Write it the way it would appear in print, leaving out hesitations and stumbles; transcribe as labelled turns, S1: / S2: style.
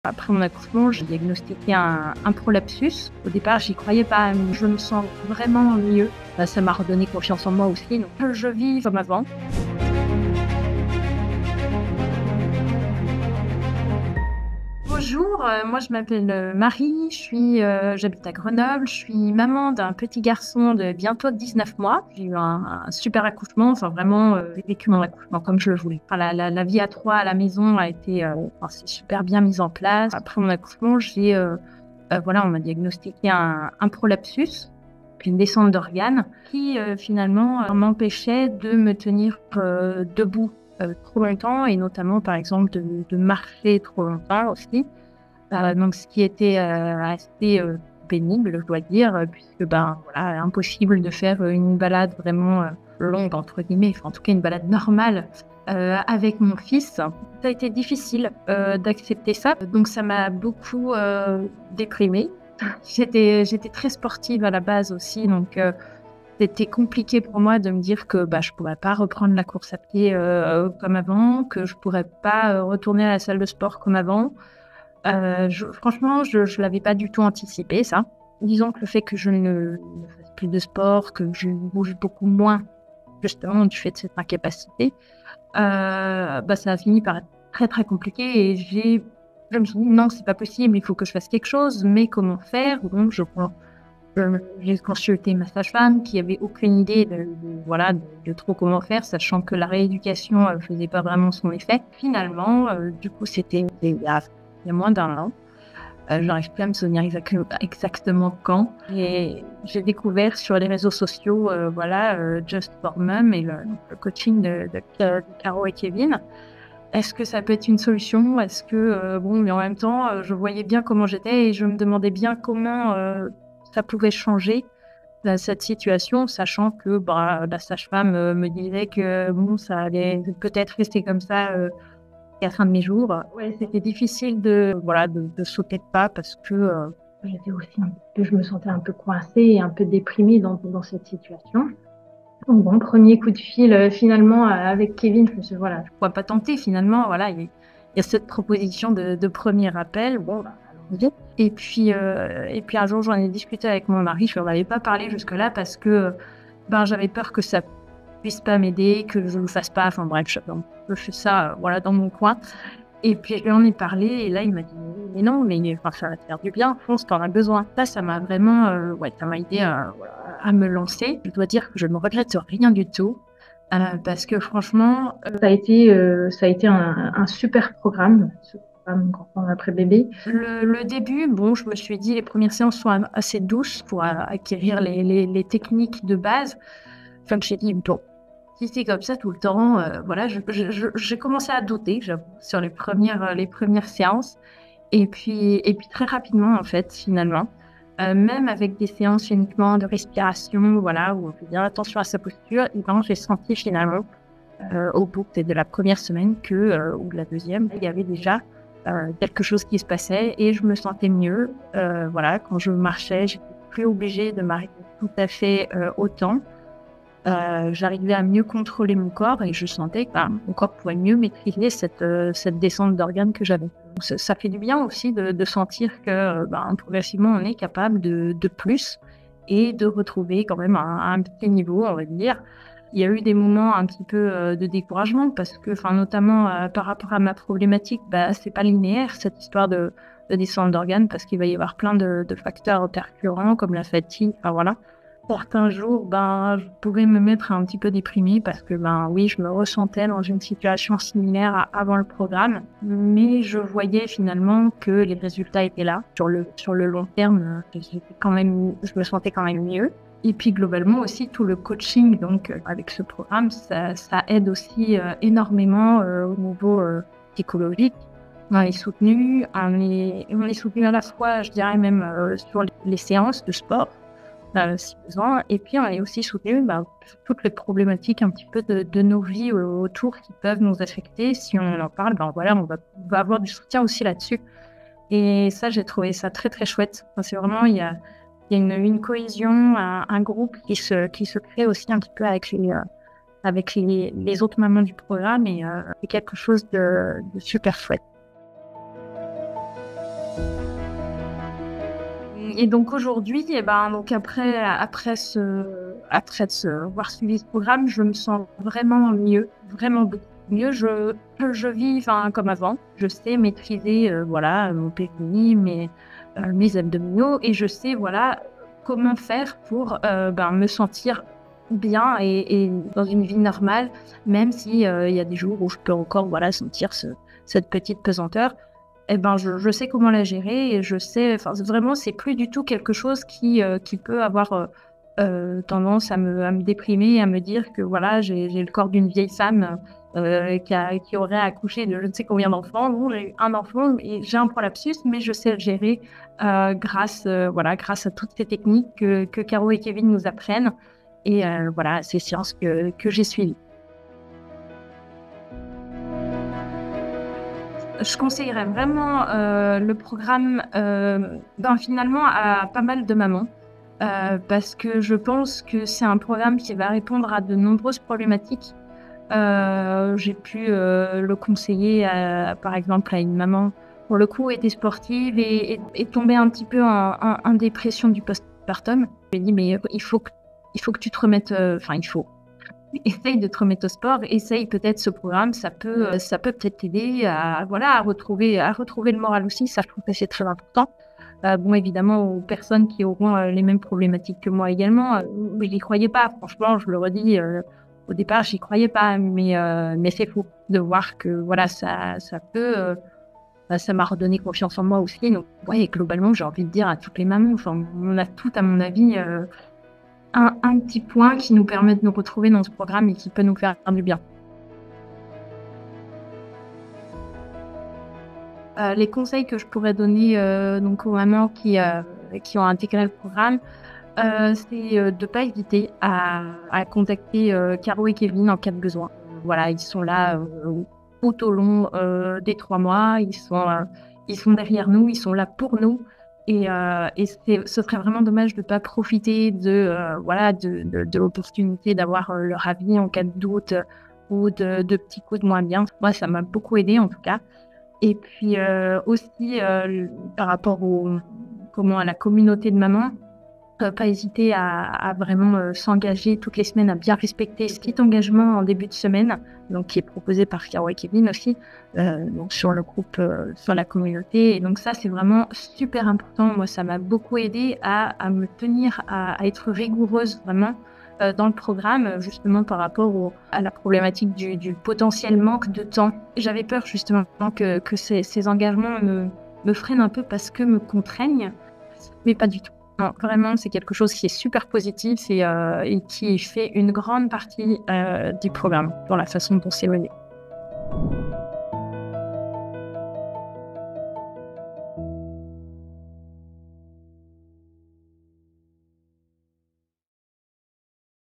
S1: Après mon accouchement, j'ai diagnostiqué un prolapsus. Au départ, j'y croyais pas, mais je me sens vraiment mieux. Ça m'a redonné confiance en moi aussi. Donc, je vis comme avant. Bonjour, moi je m'appelle Marie, j'habite à Grenoble, je suis maman d'un petit garçon de bientôt 19 mois. J'ai eu un super accouchement, enfin vraiment, j'ai vécu mon accouchement comme je le voulais. Enfin, la vie à trois à la maison a été c'est super bien mise en place. Après mon accouchement, on m'a diagnostiqué un prolapsus, une descente d'organes, qui finalement m'empêchait de me tenir debout trop longtemps, et notamment par exemple de marcher trop longtemps aussi. Donc ce qui était assez pénible, je dois dire, puisque impossible de faire une balade vraiment longue entre guillemets, enfin en tout cas une balade normale avec mon fils. Ça a été difficile d'accepter ça, donc ça m'a beaucoup déprimée. J'étais très sportive à la base aussi, donc c'était compliqué pour moi de me dire que je pourrais pas reprendre la course à pied comme avant, que je pourrais pas retourner à la salle de sport comme avant. Franchement, je l'avais pas du tout anticipé, ça. Disons que le fait que je ne fasse plus de sport, que je bouge beaucoup moins, justement, du fait de cette incapacité, ça a fini par être très, très compliqué, et je me suis dit: «Non, c'est pas possible, il faut que je fasse quelque chose, mais comment faire?» Donc j'ai consulté ma sage-femme qui avait aucune idée de trop comment faire, sachant que la rééducation faisait pas vraiment son effet. Finalement, du coup, c'était il y a moins d'un an. J'arrive plus à me souvenir exactement quand. Et j'ai découvert sur les réseaux sociaux, Just for Mum et le coaching de Caro et Kevin. Est-ce que ça peut être une solution? Est-ce que, mais en même temps, je voyais bien comment j'étais et je me demandais bien comment ça pouvait changer cette situation, sachant que la sage-femme me disait que ça allait peut-être rester comme ça à la fin de mes jours. Ouais, c'était difficile de sauter de pas parce que j'étais aussi je me sentais un peu coincée et un peu déprimée dans cette situation. Donc bon, premier coup de fil finalement avec Kevin, je me suis dit, voilà, je pourrais pas tenter finalement. Voilà, il y a cette proposition de premier appel. Bon, allons-y. Et puis un jour, j'en ai discuté avec mon mari. Je lui en avais pas parlé jusque-là parce que j'avais peur que ça puisse pas m'aider, que je le fasse pas. Enfin bref, je fais ça dans mon coin. Et puis je lui en ai parlé et là il m'a dit: «Mais non, mais enfin, ça va te faire du bien, fonce, tu en as besoin». Ça m'a vraiment, ça m'a aidé à me lancer. Je dois dire que je ne regrette rien du tout, parce que franchement, ça a été un super programme, ce programme Grand après bébé. Le début, je me suis dit les premières séances sont assez douces pour acquérir les techniques de base. Enfin, j'ai dit: «Bon, si c'est comme ça tout le temps», j'ai commencé à douter, j'avoue, sur les premières séances. Et puis très rapidement, en fait, finalement, même avec des séances uniquement de respiration, voilà, où on fait bien attention à sa posture, et j'ai senti finalement, au bout peut-être de la première semaine ou de la deuxième, il y avait déjà quelque chose qui se passait et je me sentais mieux. Quand je marchais, j'étais plus obligée de m'arrêter tout à fait autant. J'arrivais à mieux contrôler mon corps et je sentais que mon corps pouvait mieux maîtriser cette descente d'organes que j'avais. Donc ça fait du bien aussi de sentir que progressivement on est capable de plus et de retrouver quand même un petit niveau, on va dire. Il y a eu des moments un petit peu de découragement parce que, notamment par rapport à ma problématique, c'est pas linéaire cette histoire de descente d'organes, parce qu'il va y avoir plein de facteurs intercurrents comme la fatigue, voilà. Certains jours, je pouvais me mettre un petit peu déprimée parce que, oui, je me ressentais dans une situation similaire avant le programme, mais je voyais finalement que les résultats étaient là. Sur le long terme, je me sentais quand même mieux. Et puis globalement aussi, tout le coaching, donc avec ce programme, ça aide aussi énormément au niveau psychologique. On est soutenu, on est soutenu à la fois, je dirais même sur les séances de sport, si besoin. Et puis, on est aussi soutenu sur toutes les problématiques un petit peu de nos vies autour qui peuvent nous affecter. Si on en parle, on va avoir du soutien aussi là-dessus. Et ça, j'ai trouvé ça très, très chouette. Enfin, c'est vraiment, il y a une cohésion, un groupe qui se crée aussi un petit peu avec les autres mamans du programme. Et c'est quelque chose de super chouette. Et donc aujourd'hui, et ben, donc après avoir suivi ce programme, je me sens vraiment mieux, vraiment beaucoup mieux. Je vis, enfin, comme avant. Je sais maîtriser, voilà, mon périnée, mes abdominaux, et je sais, voilà, comment faire pour ben, me sentir bien et dans une vie normale, même si il y a des jours où je peux encore, voilà, sentir cette petite pesanteur. Eh ben, je sais comment la gérer, et je sais, enfin, vraiment, c'est plus du tout quelque chose qui peut avoir tendance à me déprimer, à me dire que voilà, j'ai le corps d'une vieille femme qui aurait accouché de je ne sais combien d'enfants. Bon, j'ai eu un enfant et j'ai un prolapsus, mais je sais le gérer voilà, grâce à toutes ces techniques que Caro et Kevin nous apprennent, et voilà, ces séances que j'ai suivies. Je conseillerais vraiment le programme ben, finalement à pas mal de mamans, parce que je pense que c'est un programme qui va répondre à de nombreuses problématiques. J'ai pu le conseiller par exemple à une maman, pour le coup, était sportive et tombée un petit peu en dépression du postpartum. Je lui ai dit, mais il faut que tu te remettes, enfin il faut. Essaye de te remettre au sport, essaye peut-être ce programme, ça peut peut-être t'aider à, voilà, à retrouver le moral aussi, ça je trouve que c'est très important. Bon, évidemment, aux personnes qui auront les mêmes problématiques que moi également, je n'y croyais pas, franchement, je le redis, au départ, j'y croyais pas, mais c'est fou de voir que voilà, ça peut, ça m'a redonné confiance en moi aussi. Donc, ouais, globalement, j'ai envie de dire à toutes les mamans, enfin, on a toutes, à mon avis, un petit point qui nous permet de nous retrouver dans ce programme et qui peut nous faire du bien. Les conseils que je pourrais donner donc aux mamans qui ont intégré le programme, c'est de ne pas hésiter à contacter Caro et Kevin en cas de besoin. Voilà, ils sont là tout au long des 3 mois, ils sont derrière nous, ils sont là pour nous. Et ce serait vraiment dommage de ne pas profiter voilà, de l'opportunité d'avoir leur avis en cas de doute ou de petits coups de moins bien. Moi, ça m'a beaucoup aidé en tout cas. Et puis aussi par rapport à la communauté de mamans, pas hésiter à vraiment s'engager toutes les semaines, à bien respecter ce petit engagement en début de semaine, donc qui est proposé par Caro et Kevin aussi, donc sur le groupe, sur la communauté. Et donc ça, c'est vraiment super important. Moi, ça m'a beaucoup aidé à me tenir, à être rigoureuse vraiment dans le programme, justement par rapport à la problématique du potentiel manque de temps. J'avais peur justement que ces engagements me freinent un peu parce que me contraignent, mais pas du tout. Non, vraiment, c'est quelque chose qui est super positif et qui fait une grande partie du programme dans la façon dont c'est mené.